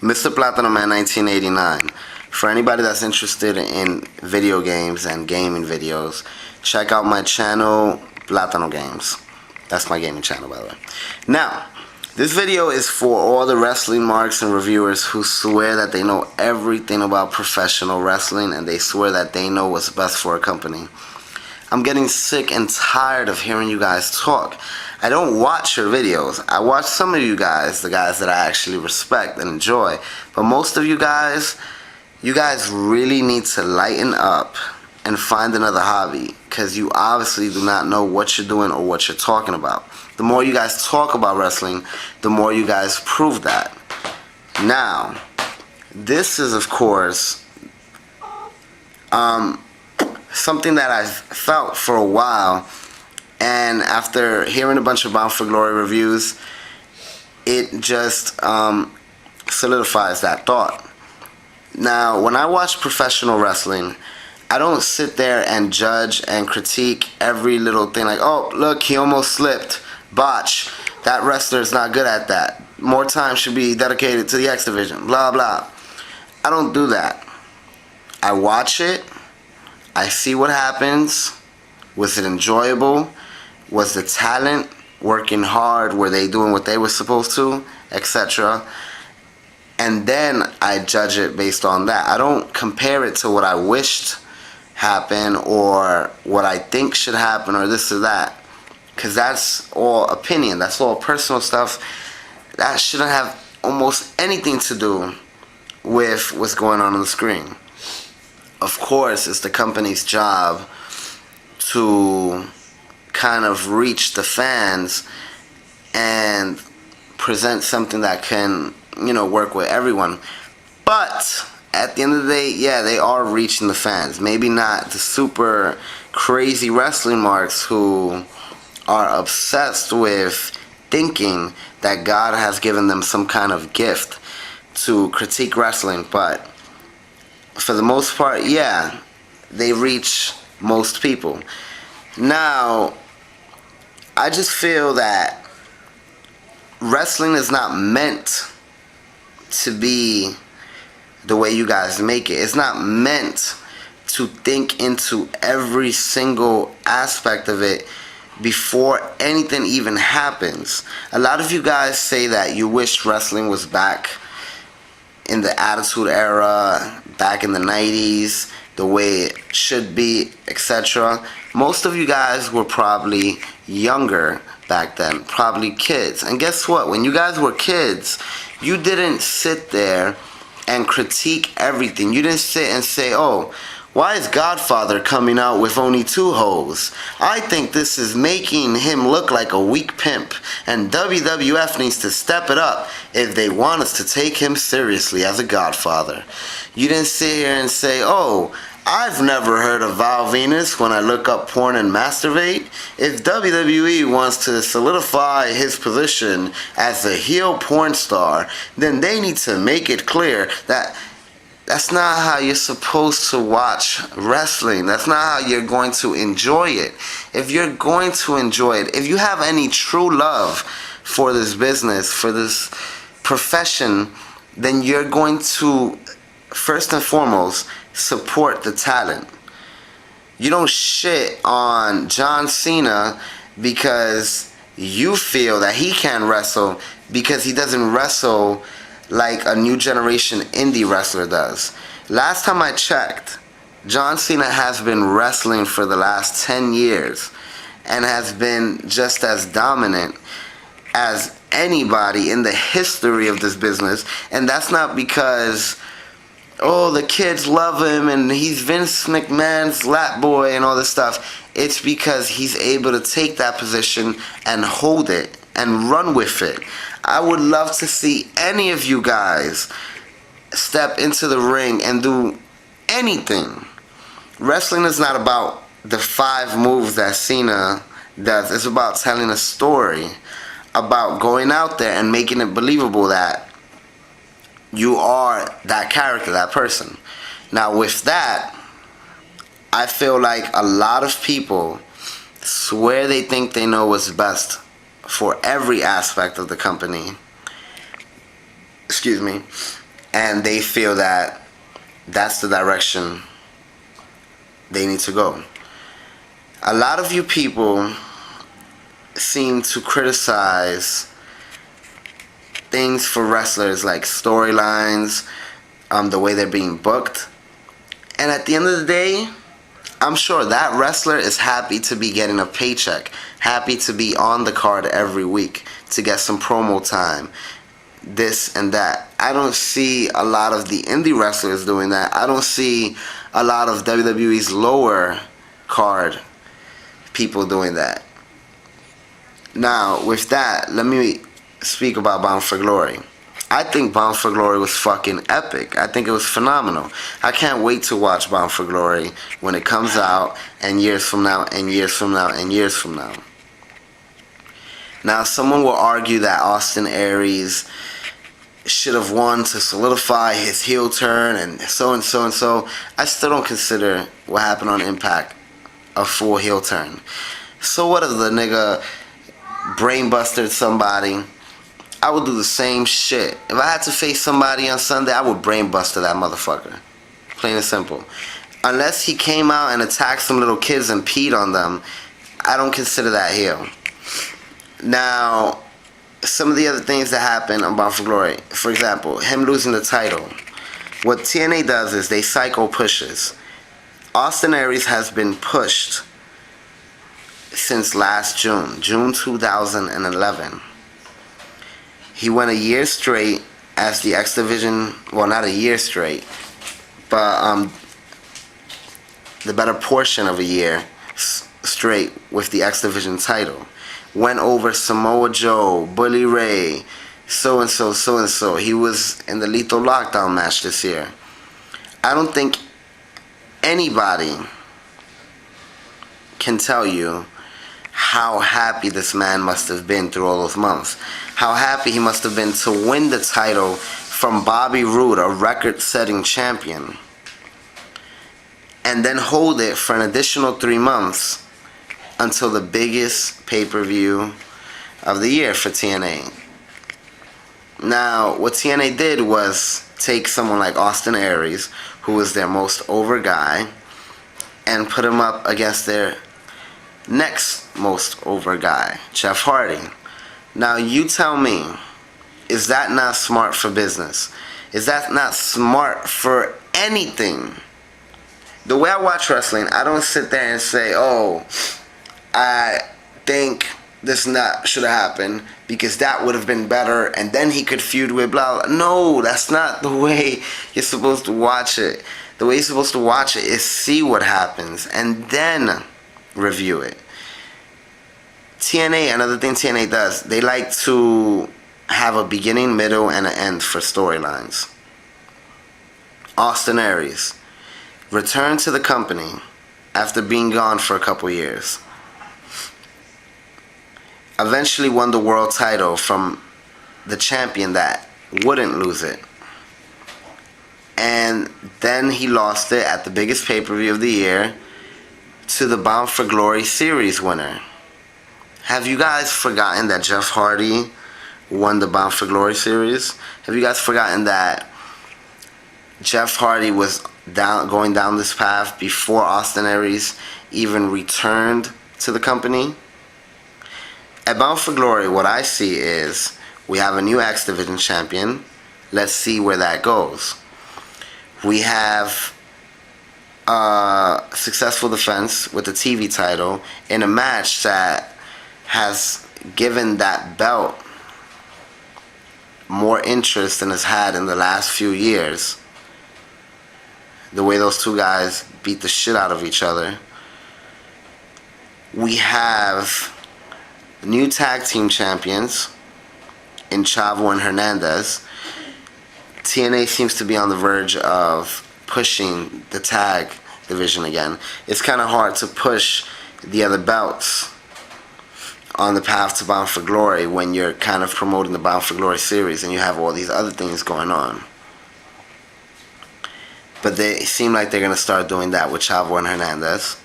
Mr. Platinum Man 1989. For anybody that's interested in video games and gaming videos, check out my channel, Platano Games. That's my gaming channel, by the way. Now, this video is for all the wrestling marks and reviewers who swear that they know everything about professional wrestling and they swear that they know what's best for a company. I'm getting sick and tired of hearing you guys talk. I don't watch your videos. I watch some of you guys, the guys that I actually respect and enjoy. But most of you guys really need to lighten up and find another hobby, because you obviously do not know what you're doing or what you're talking about. The more you guys talk about wrestling, the more you guys prove that. Now, this is of course something that I've felt for a while, and after hearing a bunch of Bound for Glory reviews, it just solidifies that thought. Now, when I watch professional wrestling, I don't sit there and judge and critique every little thing like, oh, look, he almost slipped, botch, that wrestler is not good at that, more time should be dedicated to the X Division, blah, blah. I don't do that. I watch it, I see what happens, was it enjoyable, was the talent working hard, were they doing what they were supposed to, etc. And then I judge it based on that. I don't compare it to what I wished happened or what I think should happen or this or that, because that's all opinion, that's all personal stuff. That shouldn't have almost anything to do with what's going on the screen. Of course, it's the company's job to kind of reach the fans and present something that can, work with everyone. But at the end of the day, yeah, they are reaching the fans. Maybe not the super crazy wrestling marks who are obsessed with thinking that God has given them some kind of gift to critique wrestling, but for the most part, yeah, they reach most people. Now, I just feel that wrestling is not meant to be the way you guys make it. It's not meant to think into every single aspect of it before anything even happens. A lot of you guys say that you wish wrestling was back in the Attitude Era, back in the 90s, the way it should be, etc. Most of you guys were probably younger back then, probably kids. And guess what? When you guys were kids, you didn't sit there and critique everything. You didn't sit and say, oh, why is Godfather coming out with only 2 hoes? I think this is making him look like a weak pimp, and WWF needs to step it up if they want us to take him seriously as a Godfather. You didn't sit here and say, oh, I've never heard of Val Venus when I look up porn and masturbate. If WWE wants to solidify his position as a heel porn star, then they need to make it clear that that's not how you're supposed to watch wrestling. That's not how you're going to enjoy it. If you're going to enjoy it, if you have any true love for this business, for this profession, then you're going to, first and foremost, support the talent. You don't shit on John Cena because you feel that he can wrestle because he doesn't wrestle like a new generation indie wrestler does. Last time I checked, John Cena has been wrestling for the last 10 years and has been just as dominant as anybody in the history of this business. And that's not because, oh, the kids love him and he's Vince McMahon's lap boy and all this stuff. It's because he's able to take that position and hold it and run with it. I would love to see any of you guys step into the ring and do anything. Wrestling is not about the 5 moves that Cena does. It's about telling a story, about going out there and making it believable that you are that character, that person. Now with that, I feel like a lot of people swear they think they know what's best for every aspect of the company. Excuse me. and they feel that that's the direction they need to go. A lot of you people seem to criticize things for wrestlers like storylines, the way they're being booked. And at the end of the day, I'm sure that wrestler is happy to be getting a paycheck, happy to be on the card every week, to get some promo time, this and that. I don't see a lot of the indie wrestlers doing that. I don't see a lot of WWE's lower card people doing that. Now, with that, let me speak about Bound for Glory. I think Bound for Glory was fucking epic. I think it was phenomenal. I can't wait to watch Bound for Glory when it comes out, and years from now, and years from now, and years from now. Now, someone will argue that Austin Aries should have won to solidify his heel turn, and so and so and so. I still don't consider what happened on Impact a full heel turn. So what if the nigga brainbusted somebody? I would do the same shit. If I had to face somebody on Sunday, I would brainbuster that motherfucker. Plain and simple. Unless he came out and attacked some little kids and peed on them, I don't consider that heel. Now, some of the other things that happen on Bound for Glory, for example, him losing the title. What TNA does is they cycle pushes. Austin Aries has been pushed since last June 2011. He went a year straight as the X Division, well, not a year straight, but the better portion of a year straight with the X Division title. Went over Samoa Joe, Bully Ray, so and so, so and so. He was in the Lethal Lockdown match this year. I don't think anybody can tell you how happy this man must have been through all those months. How happy he must have been to win the title from Bobby Roode, a record-setting champion, and then hold it for an additional 3 months until the biggest pay-per-view of the year for TNA. Now, what TNA did was take someone like Austin Aries, who was their most over guy, and put him up against their next most over guy, Jeff Hardy. Now, you tell me, is that not smart for business? Is that not smart for anything? The way I watch wrestling, I don't sit there and say, oh, I think this not should have happened because that would have been better and then he could feud with blah, blah. No, that's not the way you're supposed to watch it. The way you're supposed to watch it is see what happens and then review it. TNA, another thing TNA does, they like to have a beginning, middle, and an end for storylines. Austin Aries returned to the company after being gone for a couple years. Eventually won the world title from the champion that wouldn't lose it. And then he lost it at the biggest pay-per-view of the year to the Bound for Glory series winner. Have you guys forgotten that Jeff Hardy won the Bound for Glory series? Have you guys forgotten that Jeff Hardy was going down this path before Austin Aries even returned to the company? At Bound for Glory, what I see is we have a new X Division champion. Let's see where that goes. We have a successful defense with the TV title in a match that has given that belt more interest than it's had in the last few years. The way those two guys beat the shit out of each other. We have new tag team champions in Chavo and Hernandez. TNA seems to be on the verge of pushing the tag division again. It's kind of hard to push the other belts on the path to Bound for Glory when you're kind of promoting the Bound for Glory series and you have all these other things going on. But they seem like they're going to start doing that with Chavo and Hernandez.